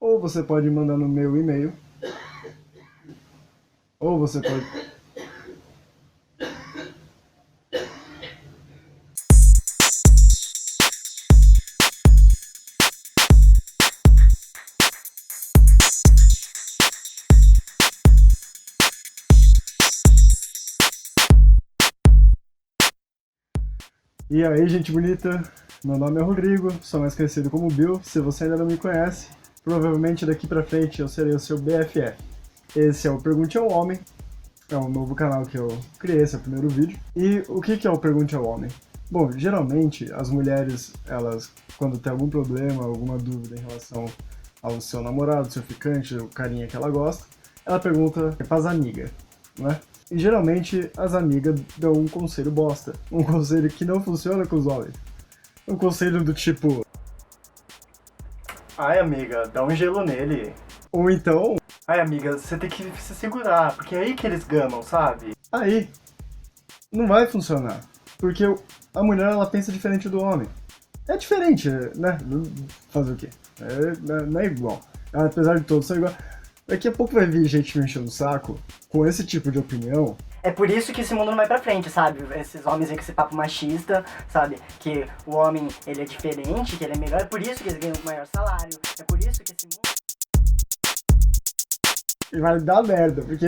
Ou você pode mandar no meu e-mail, ou você pode... E aí, gente bonita, meu nome é Rodrigo, sou mais conhecido como Bill. Se você ainda não me conhece, provavelmente daqui pra frente eu serei o seu BFF. Esse é o Pergunte ao Homem, é um novo canal que eu criei, esse é o primeiro vídeo. E o que é o Pergunte ao Homem? Bom, geralmente as mulheres, elas, quando tem algum problema, alguma dúvida em relação ao seu namorado, seu ficante, o carinha que ela gosta, ela pergunta pras amigas, né? E geralmente as amigas dão um conselho bosta, um conselho que não funciona com os homens. Um conselho do tipo: ai amiga, dá um gelo nele. Ou então: ai amiga, você tem que se segurar, porque é aí que eles gamam, sabe? Aí, não vai funcionar, porque a mulher, ela pensa diferente do homem. É diferente, né? Fazer o quê? Não é igual. Apesar de todos ser igual. Daqui a pouco vai vir gente me enchendo o saco com esse tipo de opinião. É por isso que esse mundo não vai pra frente, sabe? Esses homens aí com esse papo machista, sabe? Que o homem, ele é diferente, que ele é melhor. É por isso que eles ganham o maior salário. É por isso que esse mundo... E vai dar merda, porque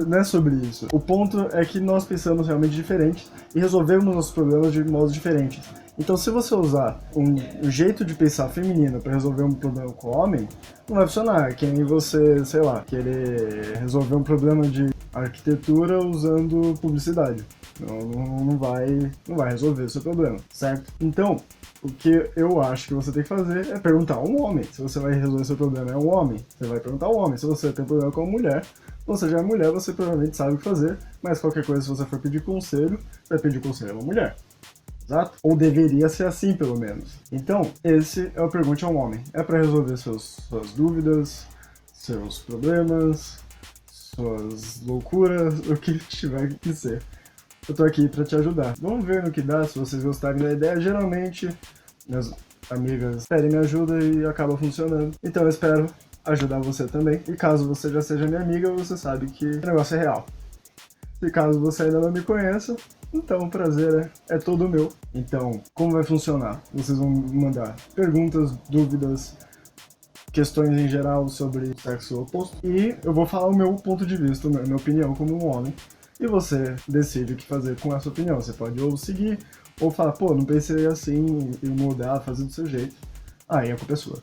não é sobre isso. O ponto é que nós pensamos realmente diferente e resolvemos nossos problemas de modos diferentes. Então, se você usar um jeito de pensar feminino para resolver um problema com o homem, não vai funcionar. É que nem você, sei lá, querer resolver um problema de arquitetura usando publicidade. Não vai resolver o seu problema, certo? Então, o que eu acho que você tem que fazer é perguntar a um homem. Se você vai resolver seu problema é um homem, você vai perguntar a um homem. Se você tem problema com uma mulher, você já é mulher, você provavelmente sabe o que fazer, mas qualquer coisa, se você for pedir conselho, vai pedir conselho a uma mulher. Exato? Ou deveria ser assim, pelo menos. Então, esse é o Pergunte a um Homem. É para resolver suas dúvidas, seus problemas, suas loucuras, o que tiver que ser. Eu tô aqui para te ajudar. Vamos ver no que dá, se vocês gostarem da ideia. Geralmente, minhas amigas pedem minha ajuda e acaba funcionando. Então eu espero ajudar você também. E caso você já seja minha amiga, você sabe que o negócio é real. E caso você ainda não me conheça, então o prazer é todo meu. Então, como vai funcionar? Vocês vão mandar perguntas, dúvidas, questões em geral sobre o sexo oposto. E eu vou falar o meu ponto de vista, a minha opinião como um homem. E você decide o que fazer com essa opinião. Você pode ou seguir, ou falar, pô, não pensei assim, e mudar, fazer do seu jeito. Aí a culpa é sua.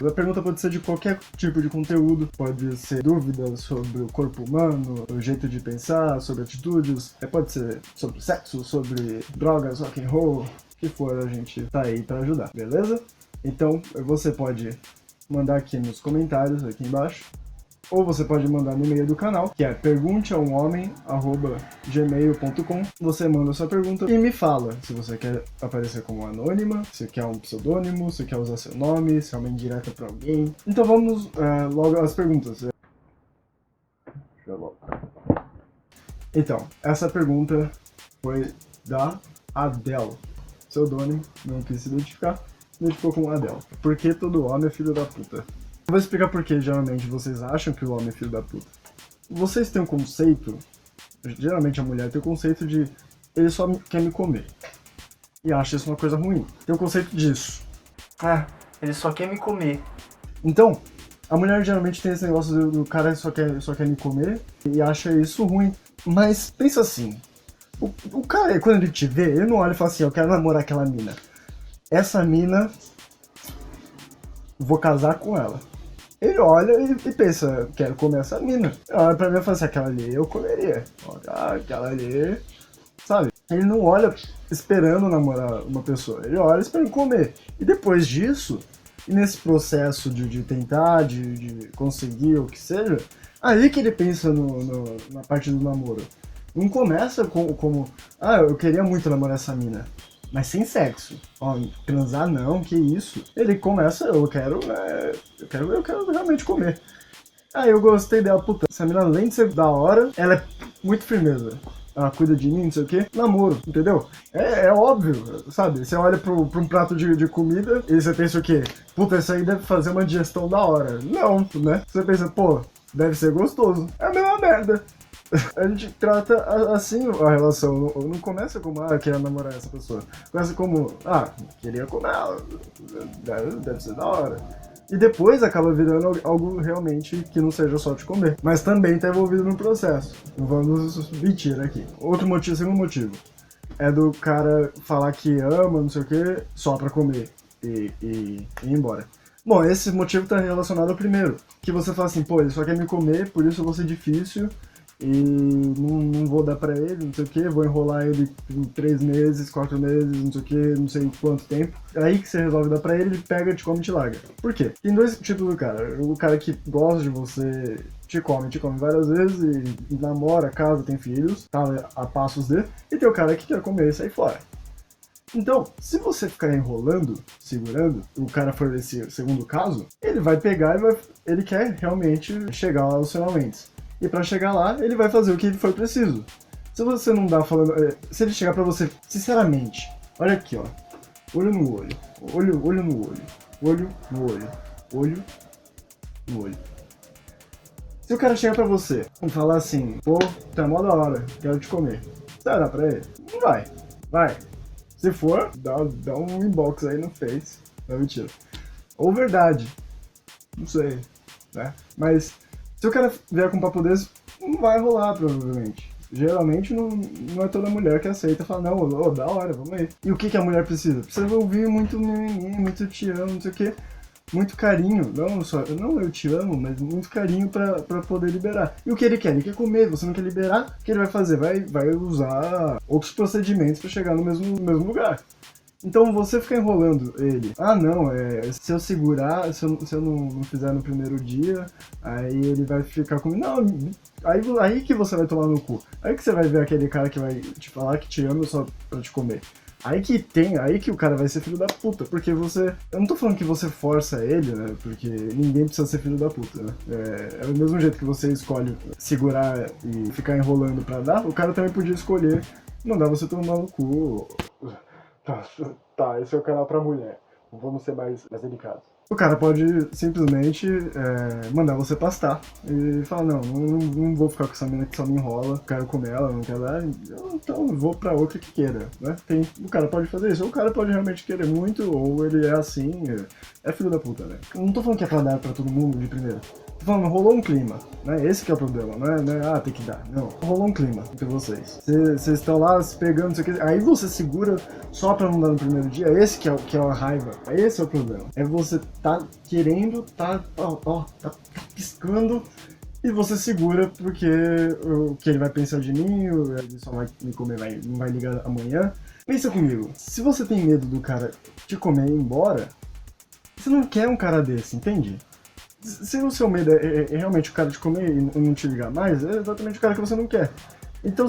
A pergunta pode ser de qualquer tipo de conteúdo, pode ser dúvidas sobre o corpo humano, o jeito de pensar, sobre atitudes, pode ser sobre sexo, sobre drogas, rock and roll, o que for, a gente tá aí pra ajudar, beleza? Então você pode mandar aqui nos comentários, aqui embaixo, ou você pode mandar no e-mail do canal, que é pergunteaumhomem@gmail.com. Você manda a sua pergunta e me fala se você quer aparecer como anônima, se quer um pseudônimo, se quer usar seu nome, se é uma indireta pra alguém. Então vamos logo às perguntas. Então, essa pergunta foi da Adele. Pseudônimo, não quis se identificar, identificou como Adele. Por que todo homem é filho da puta? Eu vou explicar por que geralmente vocês acham que o homem é filho da puta. Vocês têm um conceito, geralmente a mulher tem o conceito de ele só quer me comer. E acha isso uma coisa ruim. Tem o conceito disso. Ah, ele só quer me comer. Então, a mulher geralmente tem esse negócio do cara só quer me comer e acha isso ruim. Mas pensa assim, o cara, quando ele te vê, ele não olha e fala assim, eu quero namorar aquela mina. Essa mina, vou casar com ela. Ele olha e pensa, quero comer essa mina. Ele olha pra mim e fala assim, aquela ali eu comeria. Aquela ali, sabe? Ele não olha esperando namorar uma pessoa, ele olha esperando comer. E depois disso, e nesse processo de tentar, de conseguir o que seja, aí que ele pensa na parte do namoro. Não começa como, eu queria muito namorar essa mina. Mas sem sexo. Transar não, que isso. Ele começa, eu quero realmente comer. Aí eu gostei dela, puta, essa mina além de ser da hora, ela é muito firmeza. cuida de mim, não sei o quê, namoro, entendeu? É óbvio, sabe? Você olha pra um prato de comida e você pensa o quê? Puta, isso aí deve fazer uma digestão da hora. Não, né? Você pensa, pô, deve ser gostoso. É a mesma merda. A gente trata assim a relação. Não começa como, queria namorar essa pessoa. Começa como, queria comer ela. Deve ser da hora. E depois acaba virando algo realmente que não seja só te comer. Mas também tá envolvido no processo. Não vamos mentir aqui. Outro motivo, segundo motivo, é do cara falar que ama, não sei o que, só pra comer e ir embora. Bom, esse motivo tá relacionado ao primeiro. Que você fala assim, pô, ele só quer me comer, por isso eu vou ser difícil. E não vou dar pra ele, não sei o que, vou enrolar ele em 3 meses, 4 meses, não sei o que, não sei quanto tempo. Aí que você resolve dar pra ele, ele pega, te come e te larga. Por quê? Tem dois tipos do cara. O cara que gosta de você, te come várias vezes e namora, casa, tem filhos, tá a passos dele. E tem o cara que quer comer e sair fora. Então, se você ficar enrolando, segurando, o cara for esse segundo caso, ele vai pegar e ele quer realmente chegar aos relacionamentos. E pra chegar lá, ele vai fazer o que for preciso. Se você não dá falando... Se ele chegar pra você, sinceramente, olha aqui, ó. Olho no olho. Olho no olho. Olho no olho. Olho no olho. Se o cara chegar pra você e falar assim, pô, tá mó da hora, quero te comer. Você vai dar pra ele? Não vai. Vai. Se for, dá um inbox aí no Face. Não, mentira. Ou verdade. Não sei, né? Mas... se o cara vier com um papo desse, não vai rolar, provavelmente. Geralmente não é toda mulher que aceita e fala, não, da hora, vamos aí. E o que a mulher precisa? Precisa ouvir muito mimimi, muito te amo, não sei o quê. Muito carinho, não eu te amo, mas muito carinho pra poder liberar. E o que ele quer? Ele quer comer, você não quer liberar, o que ele vai fazer? Vai usar outros procedimentos pra chegar no mesmo lugar. Então você fica enrolando ele. Se eu segurar, se eu não fizer no primeiro dia, aí ele vai ficar comigo. Não, aí que você vai tomar no cu. Aí que você vai ver aquele cara que vai te falar que te ama só pra te comer. Aí que o cara vai ser filho da puta, porque você... Eu não tô falando que você força ele, né, porque ninguém precisa ser filho da puta, né. É do mesmo jeito que você escolhe segurar e ficar enrolando pra dar, o cara também podia escolher mandar você tomar no cu. Tá, esse é o canal pra mulher. Vamos ser mais delicados. O cara pode simplesmente mandar você pastar e falar, não vou ficar com essa menina que só me enrola, quero comer ela, não quero dar, então vou pra outra que queira, né? O cara pode fazer isso, ou o cara pode realmente querer muito, ou ele é assim, é filho da puta, né? Eu não tô falando que é pra dar pra todo mundo de primeira. Tô falando, rolou um clima, né? Esse que é o problema, não é, tem que dar, não. Rolou um clima entre vocês. Vocês estão lá se pegando, não sei o que, aí você segura só pra não dar no primeiro dia, esse que é a raiva, esse é o problema. É você tá querendo, tá piscando, e você segura porque o que ele vai pensar de mim, ele só vai me comer, não vai ligar amanhã. Pensa comigo, se você tem medo do cara te comer e ir embora, você não quer um cara desse, entende? Se o seu medo é realmente o cara te comer e não te ligar mais, é exatamente o cara que você não quer. Então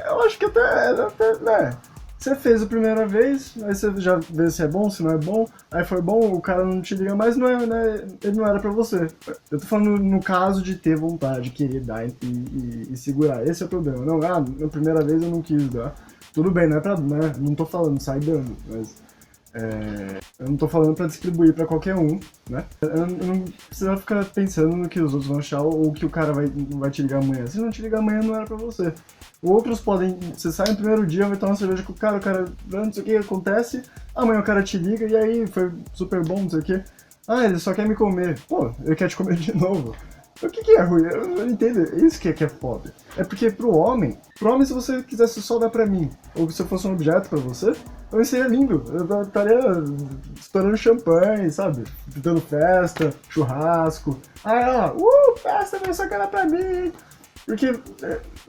eu acho que até né? Você fez a primeira vez, aí você já vê se é bom, se não é bom, aí foi bom, o cara não te liga mais, ele não era pra você. Eu tô falando no caso de ter vontade, querer dar e segurar, esse é o problema. Não, na primeira vez eu não quis dar. Tudo bem, não é pra, né? Não tô falando, sai dando, mas... eu não tô falando pra distribuir pra qualquer um, né? Eu não precisa ficar pensando no que os outros vão achar ou que o cara não vai te ligar amanhã. Se não te ligar amanhã, não era pra você. Outros podem... Você sai no primeiro dia, vai tomar uma cerveja com o cara, não sei o que acontece, amanhã o cara te liga e aí foi super bom, não sei o que. Ele só quer me comer. Pô, ele quer te comer de novo. O que é ruim? Eu não entendo. Isso que é foda. É porque pro homem, se você quisesse só dar pra mim, ou se eu fosse um objeto pra você, eu seria lindo. Eu estaria estourando champanhe, sabe? Dando festa, churrasco. Festa, vem só cara pra mim. Porque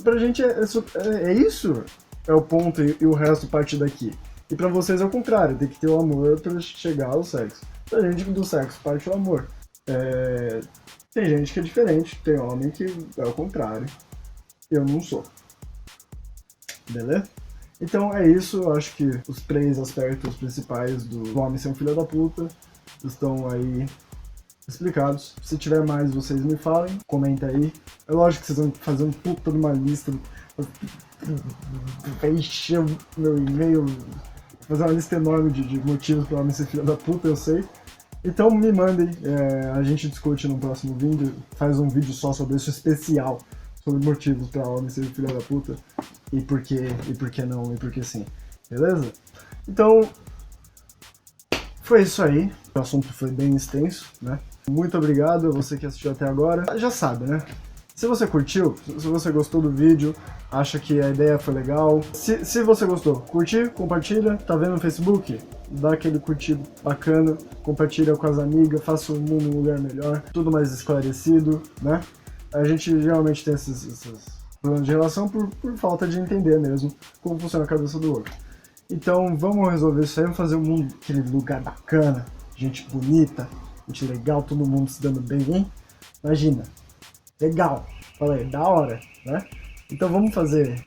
pra gente é isso. É o ponto e o resto parte daqui. E pra vocês é o contrário. Tem que ter o amor pra chegar ao sexo. Pra gente do sexo parte o amor. Tem gente que é diferente, tem homem que é o contrário. Eu não sou. Beleza? Então é isso, eu acho que os 3 aspectos principais do homem ser um filho da puta estão aí explicados. Se tiver mais, vocês me falem, comenta aí. É lógico que vocês vão fazer um puta de uma lista encher meu e-mail, fazer uma lista enorme de motivos para o homem ser filho da puta, eu sei. Então me mandem, a gente discute no próximo vídeo, faz um vídeo só sobre isso, especial, sobre motivos para o homem ser filho da puta, e por que não, e por que sim, beleza? Então, foi isso aí, o assunto foi bem extenso, né? Muito obrigado a você que assistiu até agora, já sabe, né? Se você curtiu, se você gostou do vídeo, acha que a ideia foi legal, se você gostou, curte, compartilha, tá vendo no Facebook? Dá aquele curtir bacana, compartilha com as amigas, faça o mundo um lugar melhor, tudo mais esclarecido, né? A gente geralmente tem esses problemas de relação por falta de entender mesmo como funciona a cabeça do outro. Então vamos resolver isso aí, vamos fazer o mundo aquele lugar bacana, gente bonita, gente legal, todo mundo se dando bem, hein? Imagina, legal, fala aí, da hora, né? Então vamos fazer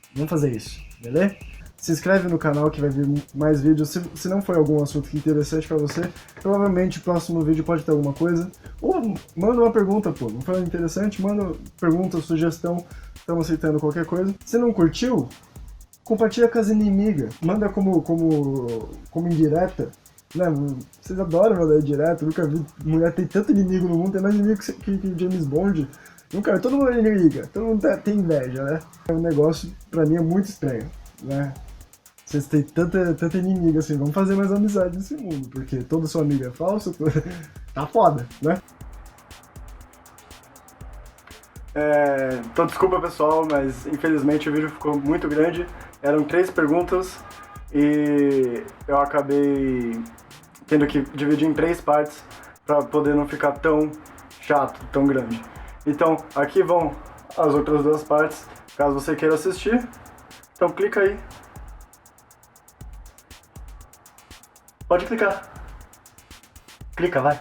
isso, beleza? Se inscreve no canal que vai vir mais vídeos. Se não foi algum assunto interessante pra você, provavelmente o próximo vídeo pode ter alguma coisa. Ou manda uma pergunta, pô. Não foi interessante? Manda pergunta, sugestão. Estamos aceitando qualquer coisa. Se não curtiu, compartilha com as inimigas. Manda como indireta. Né? Vocês adoram mandar direto. Nunca vi mulher tem tanto inimigo no mundo. Tem mais inimigo que James Bond. Nunca, todo mundo é inimiga. Todo mundo tem inveja, né? É um negócio, pra mim, é muito estranho, né? Vocês têm tanta inimiga assim, vamos fazer mais amizade nesse mundo, porque toda sua amiga é falsa, tá foda, né? Então desculpa pessoal, mas infelizmente o vídeo ficou muito grande, eram 3 perguntas e eu acabei tendo que dividir em 3 partes pra poder não ficar tão chato, tão grande. Então aqui vão as outras 2 partes, caso você queira assistir, então clica aí. Pode clicar. Clica, vai.